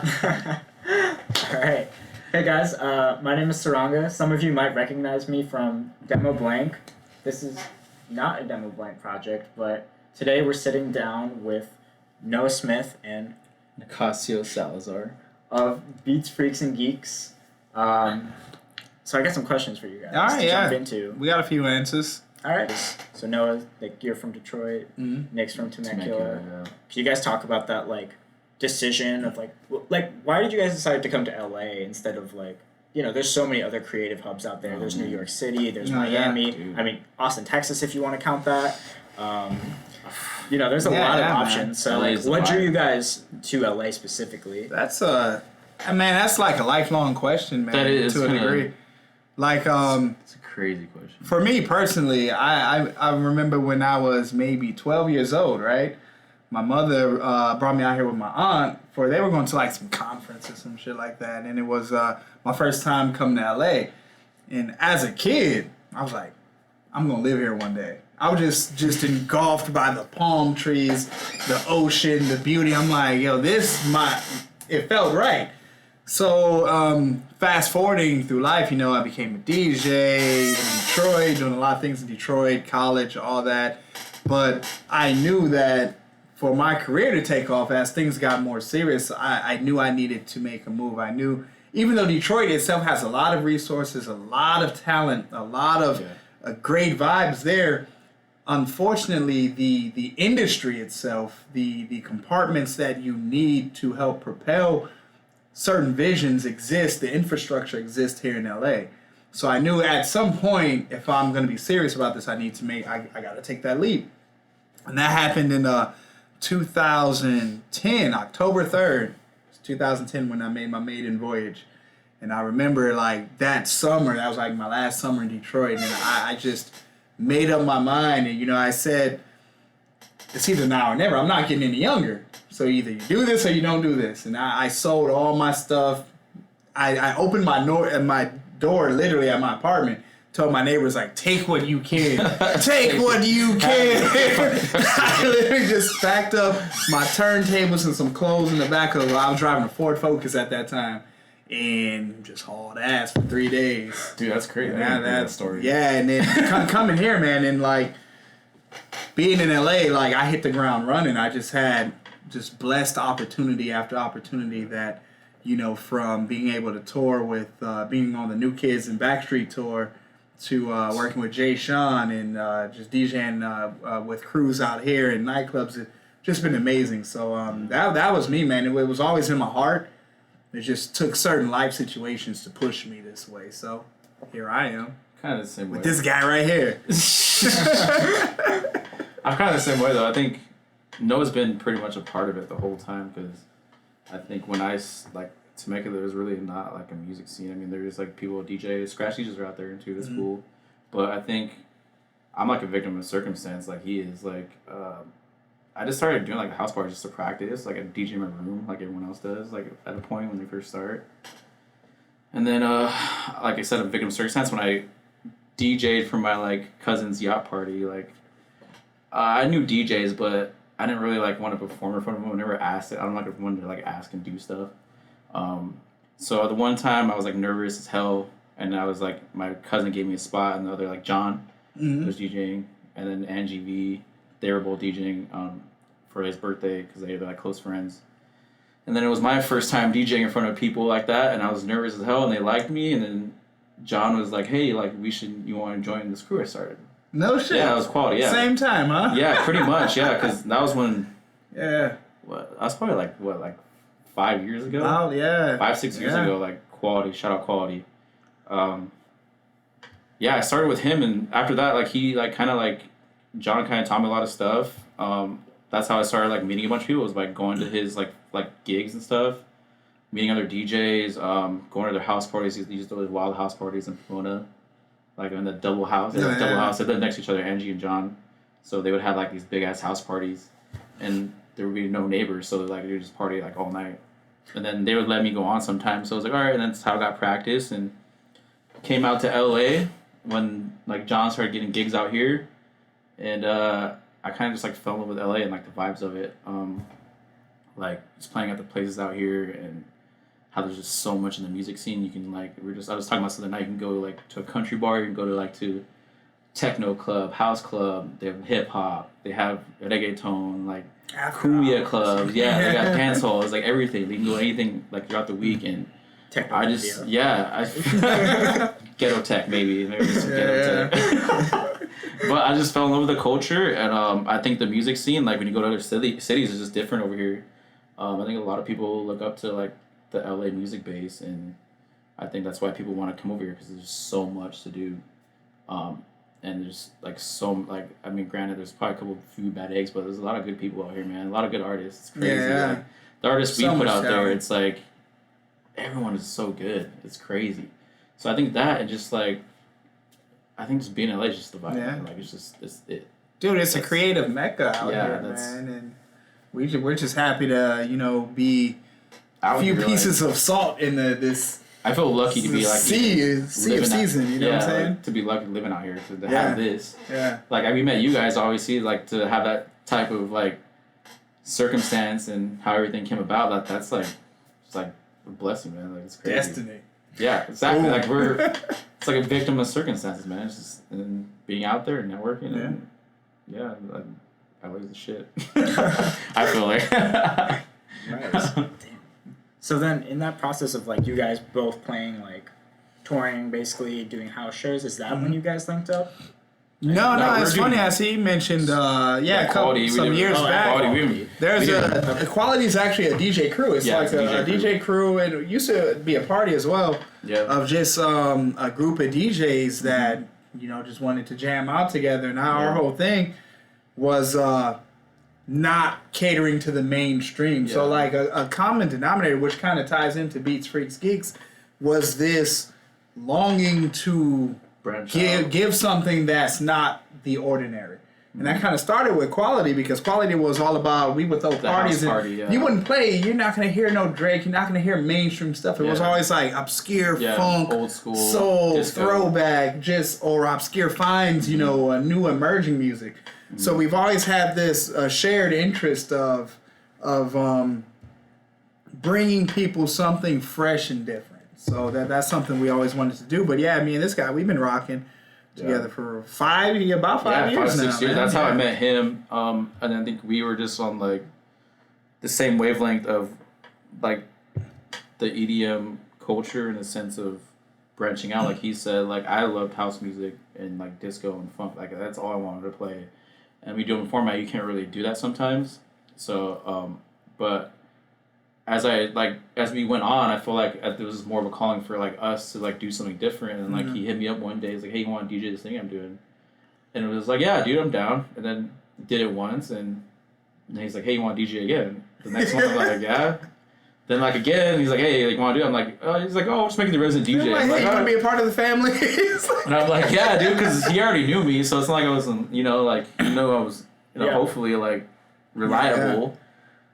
Alright. Hey guys, my name is Saranga. Some of you might recognize me from DEMOblank. This is not a DEMOblank project, but today we're sitting down with Noah Smith and Nicasio Salazar of Beats, Freaks, and Geeks. So I got some questions for you guys All right, to yeah. jump into. We got a few answers. Alright. So Noah, like, you're from Detroit. Mm-hmm. Nick's from Temecula. Yeah. Can you guys talk about that, like, decision of, like, why did you guys decide to come to LA instead of, like, you know, there's so many other creative hubs out there. There's New York City, there's Miami. dude. I mean, Austin, Texas, if you want to count that. You know, there's a lot of options. So, LA like, is the what drew vibe. you guys to LA specifically? That's that's like a lifelong question, man. That is to a kinda- degree. Like, It's a crazy question. for me personally, I remember when I was maybe 12 years old, right? My mother brought me out here with my aunt they were going to like some conference or some shit like that, and it was my first time coming to LA. And as a kid, I was like, I'm gonna live here one day. I was just engulfed by the palm trees, the ocean, the beauty. I'm like, yo, it felt right. So fast forwarding through life, you know, I became a DJ in Detroit, doing a lot of things in Detroit, college, all that. But I knew that for my career to take off, as things got more serious, I knew I needed to make a move. I knew, even though Detroit itself has a lot of resources, a lot of talent, a lot of great vibes there, unfortunately, the industry itself, the compartments that you need to help propel certain visions exist, the infrastructure exists here in LA. So I knew at some point, if I'm going to be serious about this, I got to take that leap. And that happened in 2010, October 3rd, 2010, when I made my maiden voyage. And I remember, like, that summer, that was like my last summer in Detroit, and I just made up my mind, and, you know, I said, it's either now or never. I'm not getting any younger. So either you do this or you don't do this. And I sold all my stuff. I opened my door literally at my apartment, told my neighbors, like, take what you can. Take what you can. I literally just packed up my turntables and some clothes in the back of I was driving a Ford Focus at that time. And just hauled ass for 3 days. Dude, that's crazy. That story. Yeah, and then coming here, man, and like being in LA, like I hit the ground running. I just had blessed opportunity after opportunity that, you know, from being able to tour with, being on the New Kids and Backstreet tour to working with Jay Sean and just DJing with crews out here in nightclubs. It's just been amazing. So that was me, man. It was always in my heart. It just took certain life situations to push me this way. So here I am. Kind of the same way. With this guy right here. I'm kind of the same way, though. I think Noah's been pretty much a part of it the whole time, because I think when Temecula, there was really not, like, a music scene. I mean, there's, like, people, DJs, scratch DJs are out there, too. That's cool. But I think I'm, like, a victim of circumstance, like he is. Like, I just started doing, like, house parties just to practice, like, a DJ in my room, like everyone else does, like, at a point when they first start. And then, like I said, a victim of circumstance, when I DJ'd for my, like, cousin's yacht party, like, I knew DJs, but I didn't really, like, want to perform in front of them. I never asked it. I don't like wanted to, like, ask and do stuff. So the one time I was, like, nervous as hell, and I was, like, my cousin gave me a spot, and the other, like, John was DJing, and then Angie V, they were both DJing for his birthday, because they're, like, close friends. And then it was my first time DJing in front of people like that, and I was nervous as hell, and they liked me, and then John was like, hey, like, you want to join this crew I started? No shit. Yeah, it was quality, yeah. Same time, huh? Yeah, pretty much, yeah, because that was when... Yeah. What? I was probably, like 5 years ago? Oh, yeah. 5-6 years ago, like, quality, shout out quality. Yeah, I started with him, and after that, like, he, like, kind of, like, John kind of taught me a lot of stuff. That's how I started, like, meeting a bunch of people, was by going to his, like gigs and stuff, meeting other DJs, going to their house parties. He used to do those wild house parties in Pomona, like, in the double house. Double house. They lived next to each other, Angie and John. So they would have, like, these big-ass house parties, and there would be no neighbors, so, like, they would just party, like, all night. And then they would let me go on sometimes, so I was like, all right, and that's how I got practice, and came out to L.A. when, like, John started getting gigs out here, and I kind of just, like, fell in love with LA and, like, the vibes of it. Like, just playing at the places out here and how there's just so much in the music scene. You can I was talking about the other night. You can go like to a country bar. You can go to like to techno club, house club. They have hip hop. They have reggaeton, like cumbia clubs. Yeah, they got dance halls, like everything. They can go anything like throughout the week. And I just ghetto tech maybe just ghetto tech. But I just fell in love with the culture, and I think the music scene, like when you go to other cities, is just different over here. I think a lot of people look up to like the LA music base, and I think that's why people want to come over here because there's so much to do, and there's like granted there's probably a couple few bad eggs, but there's a lot of good people out here, man. A lot of good artists. It's crazy. Yeah. Like, the artists we So put much out there, talent. it's like everyone is so good. It's crazy. So I think that and just like. I think just being in LA is just the vibe. Yeah. Like it's it. Dude, it's a creative mecca out here, man, and we're just happy to be a few pieces of salt in this. I feel lucky to be like sea of season. You know what I'm saying? Like, to be lucky living out here to have this. Yeah. Like we met you guys, obviously, like to have that type of like circumstance and how everything came about. That's like it's like a blessing, man. Like it's crazy. Destiny. Yeah, exactly. Ooh. Like it's like a victim of circumstances, man. It's just and being out there and networking and like, I was the shit. I feel like. Nice. Damn. So then, in that process of like you guys both playing like touring, basically doing house shows, is that when you guys linked up? No, it's funny as he mentioned. Some years back. There's Equality is actually a DJ crew. It's like a DJ crew, and it used to be a party as well. Yeah. Of just a group of DJs that just wanted to jam out together. And our whole thing was not catering to the mainstream. Yeah. So like a common denominator, which kind of ties into Beats, Freaks, Geeks, was this longing to give something that's not the ordinary. And that kind of started with Quality because Quality was all about we would throw parties and you wouldn't play. You're not going to hear no Drake. You're not going to hear mainstream stuff. It was always like obscure funk, old school, soul, disco. Throwback, or obscure finds, new emerging music. Mm-hmm. So we've always had this shared interest of bringing people something fresh and different. So that's something we always wanted to do. But yeah, me and this guy, we've been rocking together for about 5 years now. 5, 6 years. That's how I met him. And I think we were just on like the same wavelength of like the EDM culture in the sense of branching out. Like he said, like I loved house music and like disco and funk. Like that's all I wanted to play. And we do in format you can't really do that sometimes. So, but as we went on, I feel like there was more of a calling for like us to like do something different. And like he hit me up one day, he's like, "Hey, you want to DJ this thing I'm doing?" And it was like, "Yeah, dude, I'm down." And then did it once, and then he's like, "Hey, you want to DJ again?" The next one, I'm like, "Yeah." Then like again, he's like, "Hey, like, you want to do it?" I'm like, "Oh," he's like, "Oh, I'm just making the resident DJ." Like, hey, you want to be a part of the family? And I'm like, "Yeah, dude," because he already knew me, so it's not like I wasn't, I was, hopefully like reliable. Yeah.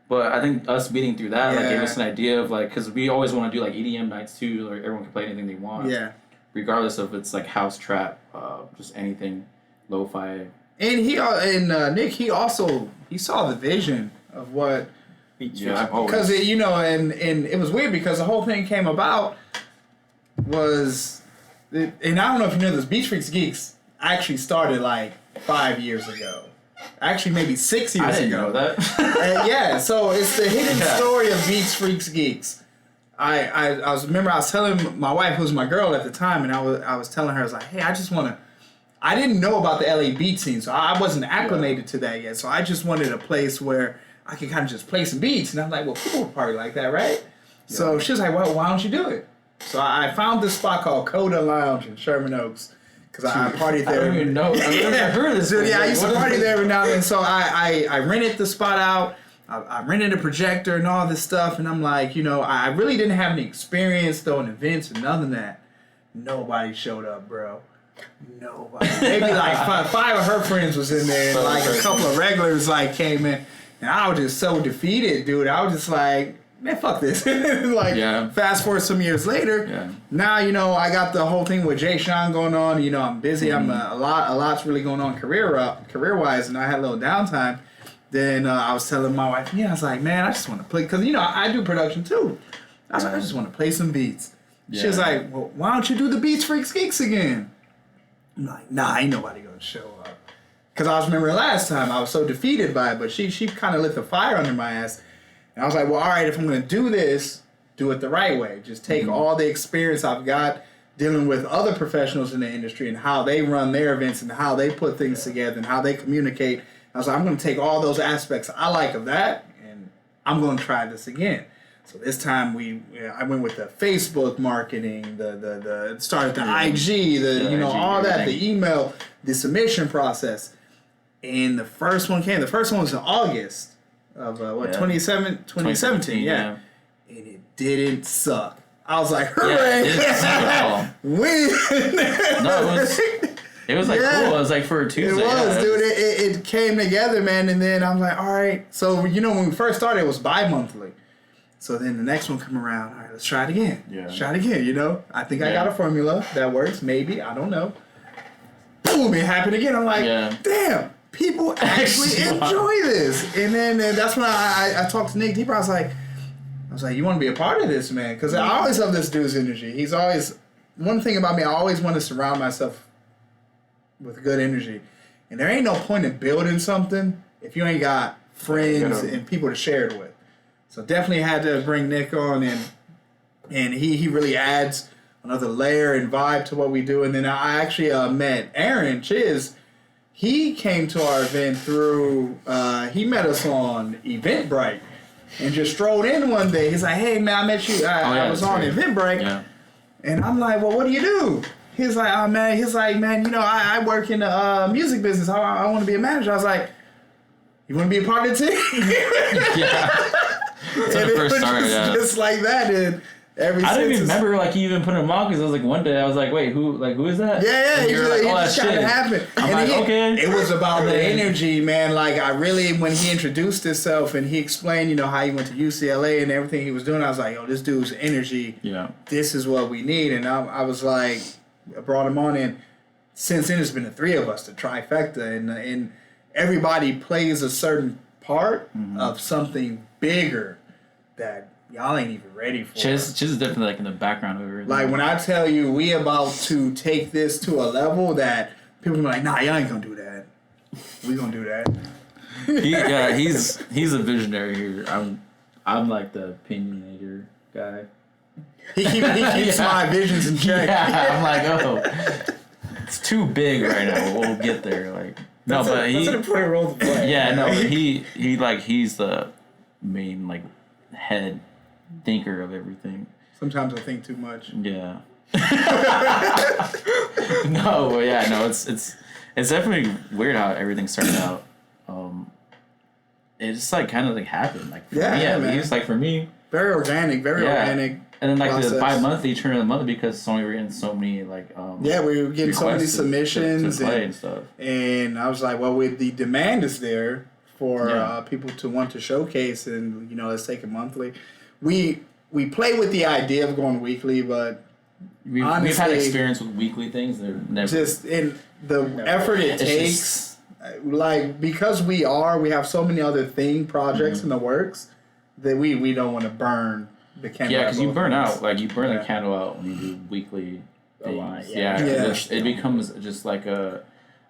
But I think us meeting through that like gave us an idea of like, because we always want to do like EDM nights too, like everyone can play anything they want. Yeah. Regardless of it's like house, trap, just anything, lo-fi. And Nick, he saw the vision of what. Because and it was weird because the whole thing came about and I don't know if you know this, Beats Freaks Geeks actually started like 5 years ago. Actually, maybe 6 years ago. I didn't know that. So it's the hidden story of Beats Freaks Geeks. I was telling my wife, who was my girl at the time, and I was telling her, I was like, hey, I didn't know about the LA beat scene, so I wasn't acclimated to that yet. So I just wanted a place where I could kind of just play some beats. And I'm like, well, people would party like that, right? Yeah. So she was like, well, why don't you do it? So I found this spot called Coda Lounge in Sherman Oaks. Because I partied there. I don't even know. I've never heard of this. Dude, I used to party there every now and then. So I rented the spot out. I rented a projector and all this stuff. And I'm like, I really didn't have any experience throwing events or none of that. Nobody showed up, bro. Nobody. Maybe like five of her friends was in there. And like a couple of regulars like came in. And I was just so defeated, dude. I was just like, man, fuck this. Fast forward some years later, now, I got the whole thing with Jay Sean going on. I'm busy. I'm a lot's really going on career-wise, and I had a little downtime. Then I was telling my wife, I was like, man, I just want to play. Because, I do production too. I was like, I just want to play some beats. Yeah. She was like, well, why don't you do the Beats Freaks Geeks again? I'm like, nah, ain't nobody gonna show up. Because I was remembering last time I was so defeated by it, but she kind of lit the fire under my ass. And I was like, well, all right, if I'm gonna do this, do it the right way. Just take all the experience I've got dealing with other professionals in the industry and how they run their events and how they put things together and how they communicate. I was like, I'm going to take all those aspects I like of that and I'm going to try this again. So this time I went with the Facebook marketing, the started the IG, all that, the email, the submission process. And the first one came. The first one was in August of 2017, yeah. And it didn't suck. I was like, hooray! Yeah, win! No, it was like cool. It was like for a Tuesday. It was, dude. It came together, man. And then I'm like, all right. So, when we first started, it was bi-monthly. So then the next one come around. All right, let's try it again. Yeah. Let's try it again, I think I got a formula that works. Maybe. I don't know. Boom, it happened again. I'm like, damn, people actually enjoy this. And then that's when I talked to Nick Deeper. I was like, you want to be a part of this, man? Because I always love this dude's energy. He's always, one thing about me, I always want to surround myself with good energy. And there ain't no point in building something if you ain't got friends and people to share it with. So definitely had to bring Nick on, and he really adds another layer and vibe to what we do. And then I actually met Aaron Chiz. He came to our event through, he met us on Eventbrite. And just strolled in one day. He's like, hey, man, I met you. I was on Eventbrite. Yeah. And I'm like, well, what do you do? He's like, oh, man. He's like, man, I work in the music business. I want to be a manager. I was like, you want to be a part of the team? Yeah. That's when it first started, just like that. And I didn't even remember you even putting him on because I was like, one day I was like, wait, who is that? Yeah, and you're like, oh, that shit happened. I'm like, okay. It was about the energy, man. I really, when he introduced himself and he explained, how he went to UCLA and everything he was doing, I was like, yo, this dude's energy. Yeah. This is what we need. And I was like, I brought him on, and since then it's been the three of us, the trifecta, and everybody plays a certain part of something bigger that y'all ain't even ready for. Chiz is definitely in the background over there. When I tell you we about to take this to a level that people are like, nah, y'all ain't gonna do that. We gonna do that. He's a visionary here. I'm like the opinionator guy. He keeps my visions in check. Yeah, I'm like, it's too big right now. We'll get there. That's an important role to play. Yeah, no, but he's the main head thinker of everything. Sometimes I think too much. Yeah. It's definitely weird how everything started out. It just kind of happened. Man. It's for me. Very organic, organic. And then the bi-monthly turn of the month because we were getting so many we were getting so many submissions to play and stuff. And I was like, well, with the demand is there for people to want to showcase, and let's take it monthly. We play with the idea of going weekly, but we've had experience with weekly things. They're never just in the effort it takes. Because we have so many other projects in the works that we don't want to burn the candle. Yeah, because you burn out. You burn the candle out when you do weekly things. It becomes just a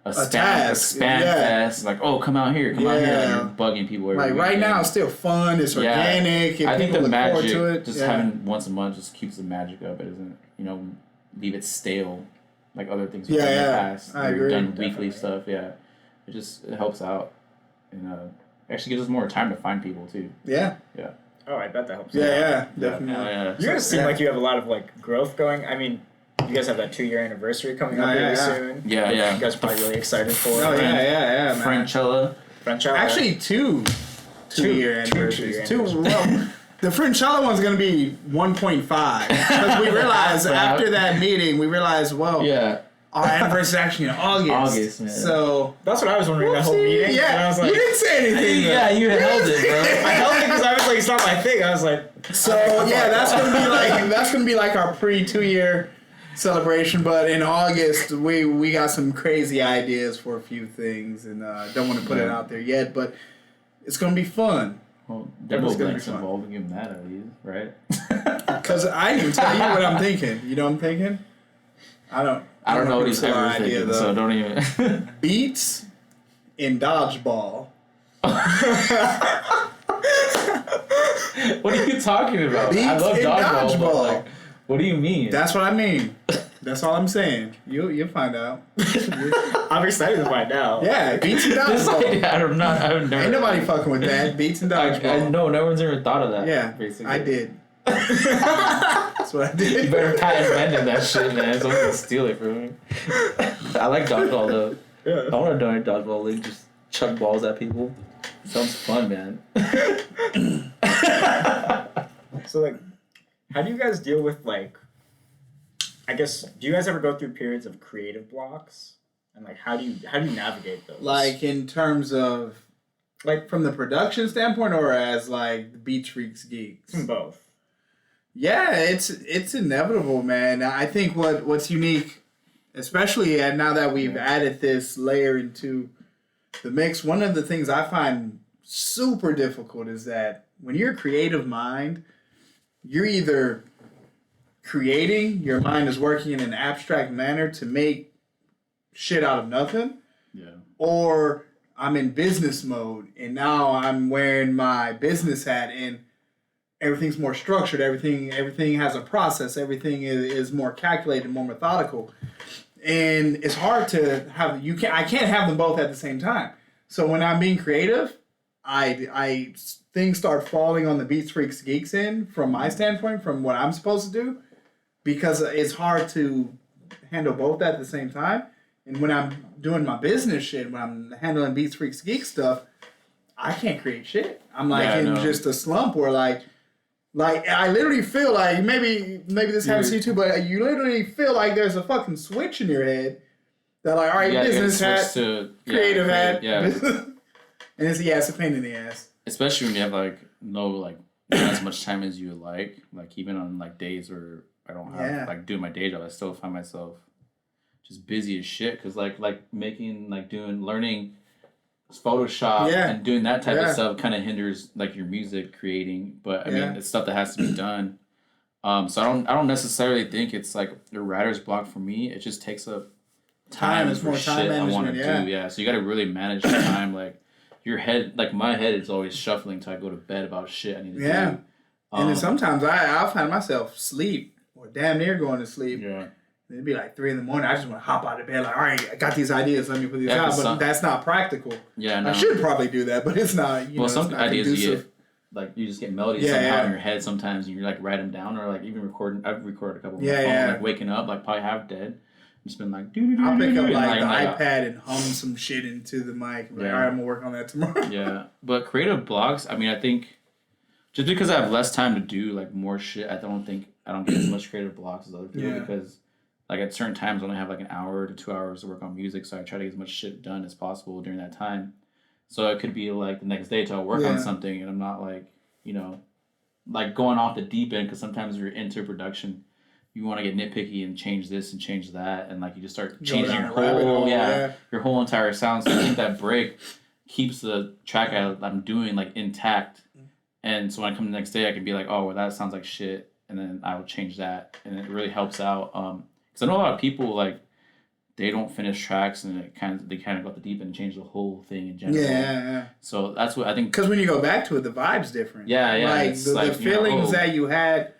spam fest. Come out here. Come out here. And you're bugging people every weekend. Right now, it's still fun. It's organic. I think the magic, just having once a month just keeps the magic up. It doesn't, leave it stale like other things we've done in the past. I agree. We've done weekly stuff. Yeah, it helps out, and actually gives us more time to find people too. Yeah. Yeah. Oh, I bet that helps. Yeah, definitely. You guys seem like you have a lot of growth going. I mean, you guys have that 2-year anniversary coming up really soon. Yeah. You guys are probably really excited for it. Oh, yeah, man. Frenchella. Actually, two-year anniversaries. Well, the Frenchella one's going to be 1.5. Because we realized after that meeting, our anniversary is actually in August. Man. So that's what I was wondering that whole meeting. Yeah, and I was like, you didn't say anything. Yeah, you held it, bro. I held it because I was like, it's not my thing. I was like, so that's gonna be our pre-2-year celebration. But in August, we got some crazy ideas for a few things, and don't want to put it out there yet. But it's gonna be fun. Well, It was gonna be DEMOblank's fun. involving him that at least, right? Because I can tell you what I'm thinking. You know what I'm thinking? I don't know what he's the ever idea, thinking, though. so don't even. Beats in dodgeball. What are you talking about? I Beats love in dodgeball. dodgeball. But, like, what do you mean? That's what I mean. That's all I'm saying. You'll find out. I'm excited to find out. Yeah, beats in This dodgeball. idea, I've never. Ain't nobody fucking with that. Beats in dodgeball. No one's ever thought of that. Yeah, basically. I did. That's what I did. You better patent pending that shit, man. Someone's gonna steal it from me. I like dodgeball though. Yeah. I want to donate dodgeball league. Just chuck balls at people. Sounds fun, man. So like, how do you guys deal with like? I guess do you guys ever go through periods of creative blocks? And like, how do you navigate those? Like in terms of, like from the production standpoint, or as like the Beach Freaks Geeks. both. Yeah, it's inevitable, man. I think what's unique, especially now that we've added this layer into the mix, one of the things I find super difficult is that when you're a creative mind, you're either creating, your mind is working in an abstract manner to make shit out of nothing, Yeah. or I'm in business mode and now I'm wearing my business hat and everything's more structured, everything has a process, everything is more calculated, more methodical. And it's hard to have I can't have them both at the same time. So when I'm being creative, I things start falling on the Beats Freaks Geeks end from my standpoint, from what I'm supposed to do, because it's hard to handle both at the same time. And when I'm doing my business shit, when I'm handling Beats Freaks Geek stuff, I can't create shit. I'm like in just a slump where like I literally feel like maybe this happens to you too, but you literally feel like there's a fucking switch in your head that like, all right, business hat, creative hat, and it's a pain in the ass. Especially when you have like not as much time as you would like even on like days where I don't have like doing my day job, I still find myself just busy as shit because like learning Photoshop and doing that type of stuff kind of hinders like your music creating, but I mean it's stuff that has to be done. So I don't necessarily think it's like a writer's block for me. It just takes up time is for more shit time I want to management, do. Yeah, so you got to really manage the time. Like your head, like my head is always shuffling till I go to bed about shit I need to do. And then sometimes I'll find myself sleep or damn near going to sleep. Yeah. It'd be like 3 a.m. I just want to hop out of bed like, all right, I got these ideas, let me put these out. But that's not practical. Yeah, no. I should probably do that, but it's not. Some ideas conducive. you get, like you just get melodies somehow in your head sometimes, and you like write them down, or like even recording. I've recorded a couple on my phone, like waking up, like probably half dead. Just been like, I'll pick up like the iPad and hum some shit into the mic. Like, all right, I'm gonna work on that tomorrow. Yeah, but creative blocks. I mean, I think just because I have less time to do like more shit, I don't get as much creative blocks as other people because like at certain times I only have like an hour to 2 hours to work on music, so I try to get as much shit done as possible during that time. So it could be like the next day till I work on something, and I'm not like like going off the deep end, because sometimes you're into production, you want to get nitpicky and change this and change that, and like you just start changing your whole entire sound. So I think that break keeps the track I'm doing like intact, and so when I come the next day I can be like, oh well, that sounds like shit, and then I will change that, and it really helps out. Because I know a lot of people like they don't finish tracks and they kind of go off the deep end and change the whole thing in general. Yeah. So that's what I think. Because when you go back to it, the vibe's different. Yeah. Like the feelings that you had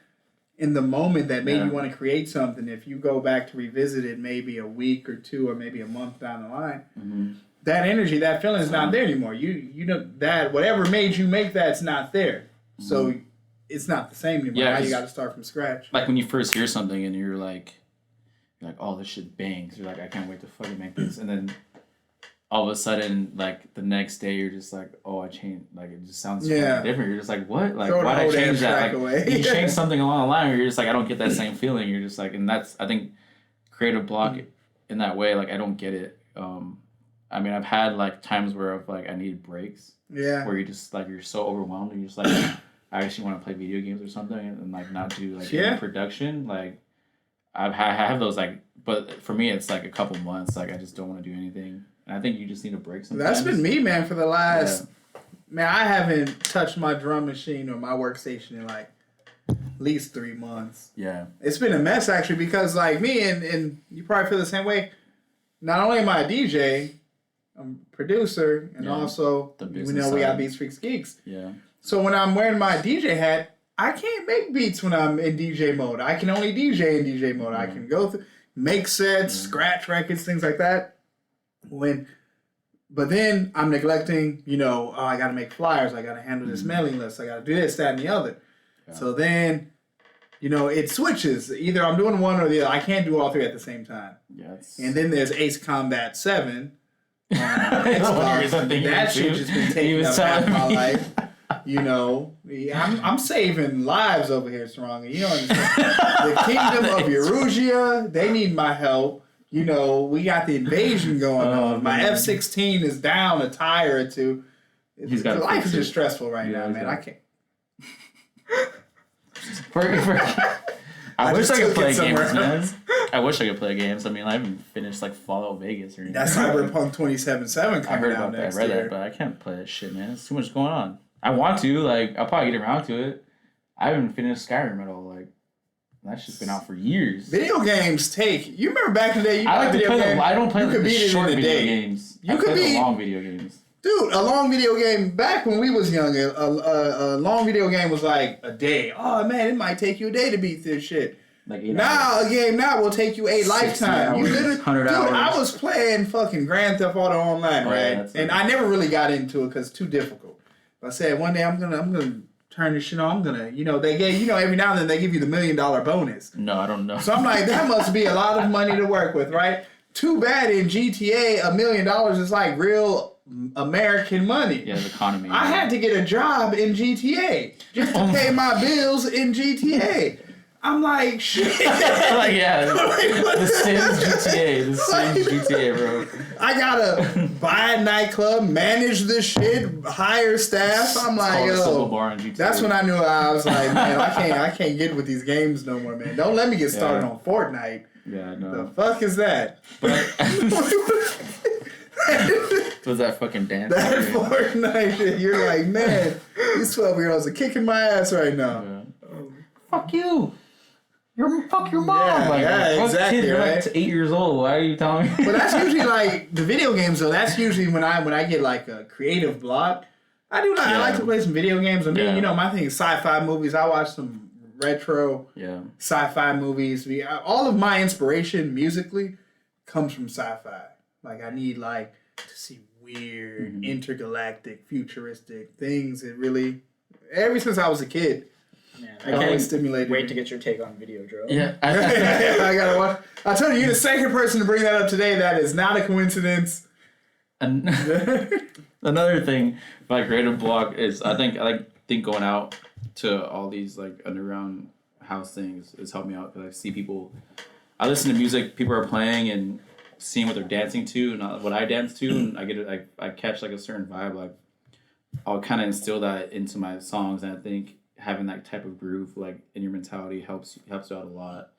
in the moment that made you want to create something. If you go back to revisit it, maybe a week or two or maybe a month down the line, that energy, that feeling is not there anymore. You know that whatever made you make that's not there. So it's not the same anymore. Now you got to start from scratch. Like when you first hear something and you're like, oh, this shit bangs. You're like, I can't wait to fucking make this. And then all of a sudden, like the next day, you're just like, oh, I changed. Like it just sounds fucking different. You're just like, what? Like why'd I change that? Like you change something along the line where you're just like, I don't get that same feeling. You're just like, and that's I think creative block in that way. Like I don't get it. I mean, I've had like times where I've like I needed breaks. Yeah. Where you just like you're so overwhelmed and you're just like, I actually want to play video games or something and like not do like any production. Like I have those like, but for me it's like a couple months. Like I just don't want to do anything. And I think you just need a break sometimes. That's been me, man, for the last man, I haven't touched my drum machine or my workstation in like at least 3 months. Yeah. It's been a mess actually because like me and you probably feel the same way. Not only am I a DJ, I'm a producer, and also we got Beats Freaks Geeks. Yeah. So when I'm wearing my DJ hat, I can't make beats when I'm in DJ mode. I can only DJ in DJ mode. I can go through, make sets, scratch records, things like that. But then I'm neglecting, I got to make flyers. I got to handle this mailing list. I got to do this, that, and the other. Yeah. So then, it switches. Either I'm doing one or the other. I can't do all three at the same time. Yes. And then there's Ace Combat 7. That shit just been taking up half my life. I'm saving lives over here, Saranga. You know what I'm saying? The Kingdom of Erusia, they need my help. We got the invasion going on. My F-16 is down a tire or two. Life is just stressful right now, man. I can't. I wish I could play games, man. I wish I could play games. I mean, I haven't finished like Fallout Vegas or anything. That's Cyberpunk 2077 coming out next year. I read that, but I can't play that shit, man. There's too much going on. I want to, I'll probably get around to it. I haven't finished Skyrim at all. That's just been out for years. Video games take. You remember back in the day? I don't play the short video games. I play the long video games. Dude, a long video game, back when we was young, a long video game was like a day. Oh, man, it might take you a day to beat this shit. Like 8 hours. A game now will take you a lifetime. Hours, you literally, 100 hours. I was playing fucking Grand Theft Auto Online, right? And I never really got into it because it's too difficult. But I said, one day I'm gonna turn this shit on. I'm gonna, they gave, every now and then they give you the $1 million bonus. No, I don't know. So I'm like, that must be a lot of money to work with, right? Too bad in GTA, $1 million is like real American money. Yeah, the economy. I had to get a job in GTA just to pay my bills in GTA. I'm like, shit. The Sims GTA, bro. I gotta buy a nightclub, manage this shit, hire staff. I'm like, that's when I knew I was like, man, I can't get with these games no more, man. Don't let me get started on Fortnite. Yeah, no. The fuck is that? Was that fucking dance? That Fortnite shit. You're like, man, these 12-year-olds are kicking my ass right now. Yeah. Fuck you. Fuck your mom. Yeah, exactly. Kid, right? You're 8 years old. Why are you telling me? But that's usually like the video games though. That's usually when I get like a creative block. I like to play some video games. I mean, my thing is sci-fi movies. I watch some retro sci-fi movies. All of my inspiration musically comes from sci-fi. Like I need to see weird, intergalactic, futuristic things. It really, ever since I was a kid. Man, I can't wait to get your take on Videodrome. Yeah. I gotta watch. I told you, you're the second person to bring that up today. That is not a coincidence. Another thing my creative block is I think going out to all these underground house things has helped me out because I see people. I listen to music people are playing and seeing what they're dancing to and what I dance to, and I catch a certain vibe. I'll kind of instill that into my songs, and I think having that type of groove in your mentality helps you out a lot,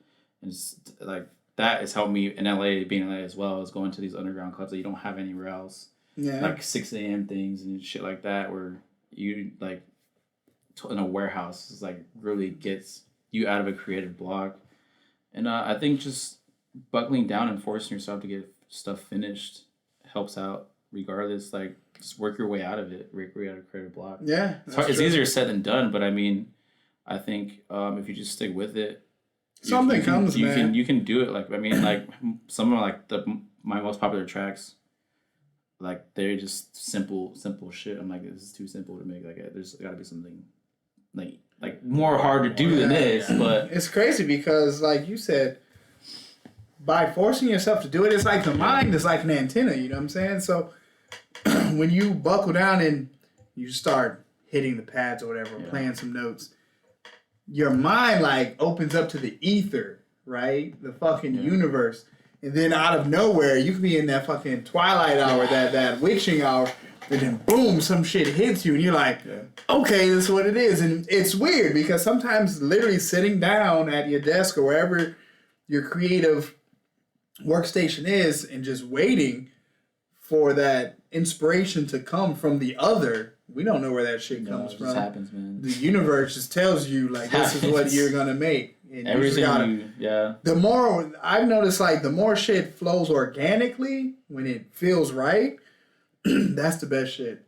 and just, that has helped me in LA, being in LA as well, as going to these underground clubs that you don't have anywhere else. Yeah. 6 a.m. things and shit like that, where you in a warehouse is really gets you out of a creative block, and I think just buckling down and forcing yourself to get stuff finished helps out regardless. Just work your way out of it. Work your way out of creative block. Yeah, it's easier said than done. But I mean, I think if you just stick with it, something comes. Man. You can do it. Some of my most popular tracks, they're just simple shit. I'm like, this is too simple to make. There's got to be something more hard to do than this. But it's crazy because, like you said, by forcing yourself to do it, it's like the mind is like an antenna. You know what I'm saying? So when you buckle down and you start hitting the pads or whatever, playing some notes, your mind opens up to the ether, right? The fucking universe. And then out of nowhere, you could be in that fucking twilight hour, that witching hour, and then boom, some shit hits you and you're like, okay, this is what it is. And it's weird because sometimes literally sitting down at your desk or wherever your creative workstation is and just waiting for that inspiration to come from the other We don't know where that shit comes it from. just happens, man. The universe just tells you, like, this is what you're going to make. And Everything The more, I've noticed, like, the more shit flows organically when it feels right, that's the best shit.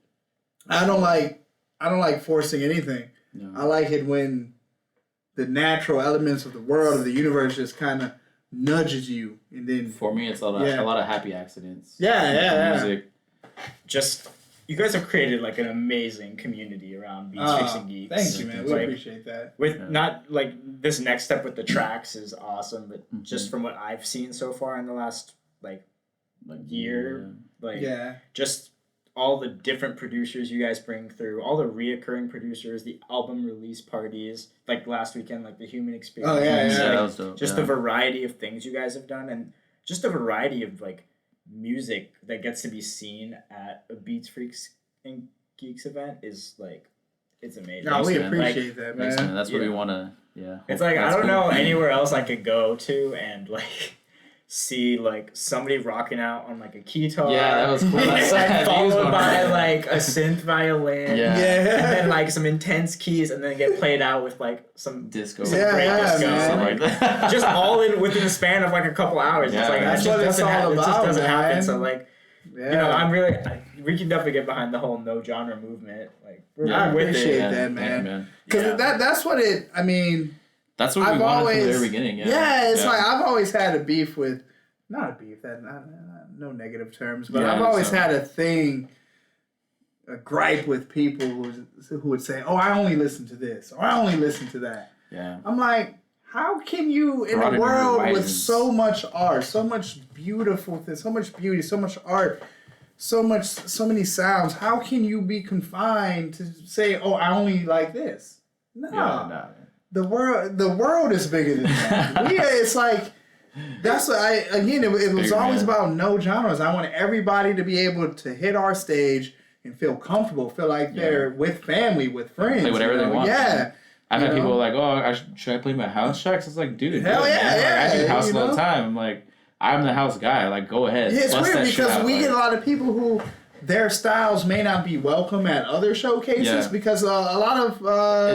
I don't like forcing anything. No. I like it when the natural elements of the world, of the universe, just kind of nudges you. And then... For me, it's a lot of happy accidents. Yeah. Music. Just... You guys have created like an amazing community around Beats Fixing Geeks. Thank you, man. We like, appreciate that. With not like this next step with the tracks is awesome, but just from what I've seen so far in the last like year, just all the different producers you guys bring through, all the reoccurring producers, the album release parties, like last weekend, like the Human Experience. Oh yeah. That was dope. Just the variety of things you guys have done, and just a variety of like music that gets to be seen at a Beats Freaks and Geeks event is like, it's amazing. No, we man. appreciate that, man. Thanks, man. That's what we want to, It's like, I don't know anywhere else I could go to and like see like somebody rocking out on like a keytar. Yeah, that was cool. And followed by like a synth violin. Yeah. And then like some intense keys and then get played out with like some disco. Some great disco. man. Like that. Just all within the span of like a couple hours. Yeah, it's like, that's that what just it's all it just about, doesn't man. happen. So like, Yeah. you know, we can definitely get behind the whole no genre movement. Like, I with appreciate it. that, Thank you, man. Because that's what it, I mean... That's what we wanted from the very beginning. It's like I've always had a beef with, not a beef, no negative terms, but I've always had a thing, a gripe with people who would say, "Oh, I only listen to this," or "I only listen to that." Yeah. I'm like, how can you in a world with so much art, so much beautiful things, so much beauty, so much art, so many sounds? How can you be confined to say, "Oh, I only like this"? No. The world is bigger than that. It's like, that's what it was always about no genres. I want everybody to be able to hit our stage and feel comfortable, feel like they're with family, with friends. Play whatever they want. Yeah. I've had people like, "Oh, should I play my house tracks?" It's like, dude, hell yeah, I do house all the time. I'm like, I'm the house guy. Like, go ahead. Yeah, it's bust weird that shit because out, we get a lot of people who their styles may not be welcome at other showcases because a lot of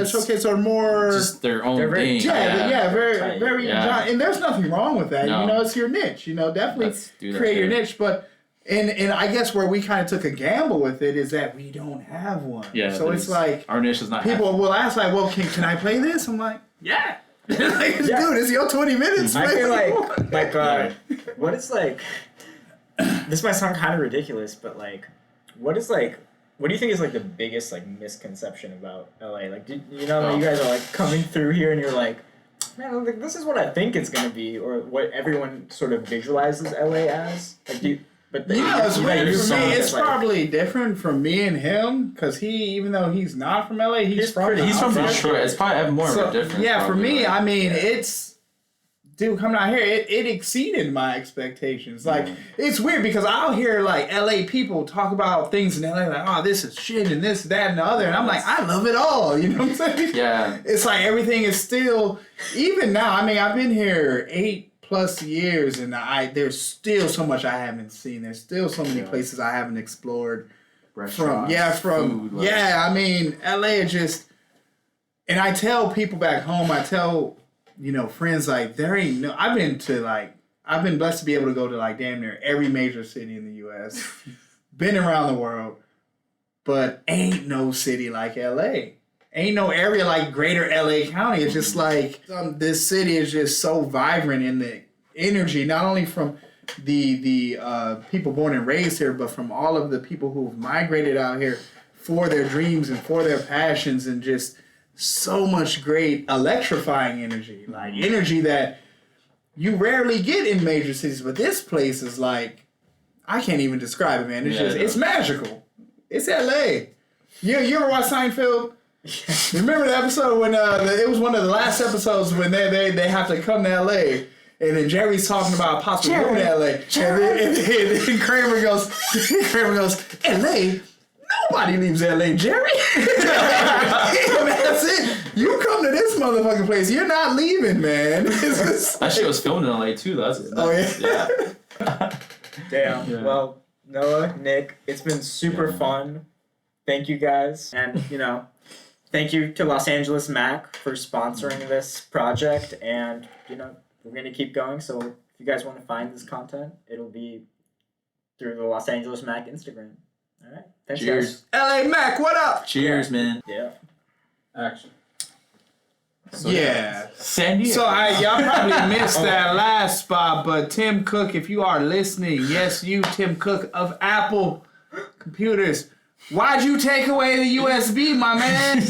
showcases are more just their own thing. Very and there's nothing wrong with that. No. You know, it's your niche. You know, definitely create your niche. But and I guess where we kind of took a gamble with it is that we don't have one. Yeah. So it's like our niche is not. People will ask like, "Well, can I play this?" I'm like, "Yeah." Dude, it's your 20 minutes. I feel what is like. This might sound kind of ridiculous, but like, what do you think is like the biggest like misconception about LA? Like, you guys are like coming through here and you're like, man, like, this is what I think it's gonna be, or what everyone sort of visualizes LA as. Like, it's weird for me. It's probably different from me and him because even though he's not from LA, he's from Detroit. It's probably more of a difference. Yeah, for me, I mean, it's. Dude, coming out here, it exceeded my expectations. Like, it's weird because I'll hear, like, LA people talk about things in LA, like, oh, this is shit and this, that, and the other. And I'm like, I love it all. You know what I'm saying? Yeah. It's like everything is still, even now, I mean, I've been here 8+ years and there's still so much I haven't seen. There's still so many places I haven't explored. Restaurants, food, I mean, LA is just, and I tell people back home, friends, like, I've been blessed to be able to go to, like, damn near every major city in the U.S., been around the world, but ain't no city like L.A. Ain't no area like greater L.A. County. It's just like, this city is just so vibrant in the energy, not only from the people born and raised here, but from all of the people who've migrated out here for their dreams and for their passions, and just so much great electrifying energy, like energy that you rarely get in major cities. But this place is like, I can't even describe it, man. It's it's magical. It's LA. You ever watch Seinfeld? Remember the episode when it was one of the last episodes when they have to come to LA, and then Jerry's talking about possibly moving to LA, and then Kramer goes, LA. Nobody leaves LA, Jerry. That's it. You come to this motherfucking place, you're not leaving, man. That shit was filmed in LA too. Damn. Yeah. Well, Noah, Nick, it's been super fun thank you guys, and thank you to Los Angeles Mac for sponsoring this project, and we're gonna keep going. So if you guys want to find this content, it'll be through the Los Angeles Mac Instagram. All right, thanks, Cheers. LA Mac, what up? Cheers, man. Yeah. Action. So, yeah. San Diego. So y'all probably missed that last spot, but Tim Cook, if you are listening, yes, you, Tim Cook of Apple Computers, why'd you take away the USB, my man?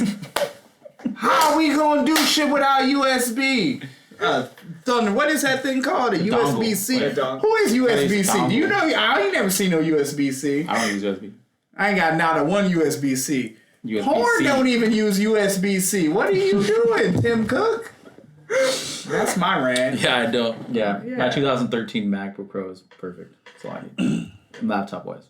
How are we gonna do shit without USB? Thunder, what is that thing called? A USB-C? Who is USB-C? Do you know? I ain't never seen no USB-C. I don't use USB. I ain't got not a one USB-C. USB-C. Horn don't even use USB-C. What are you doing, Tim Cook? That's my rant. Yeah, I don't. Yeah. My 2013 MacBook Pro is perfect. That's all I need. Laptop-wise.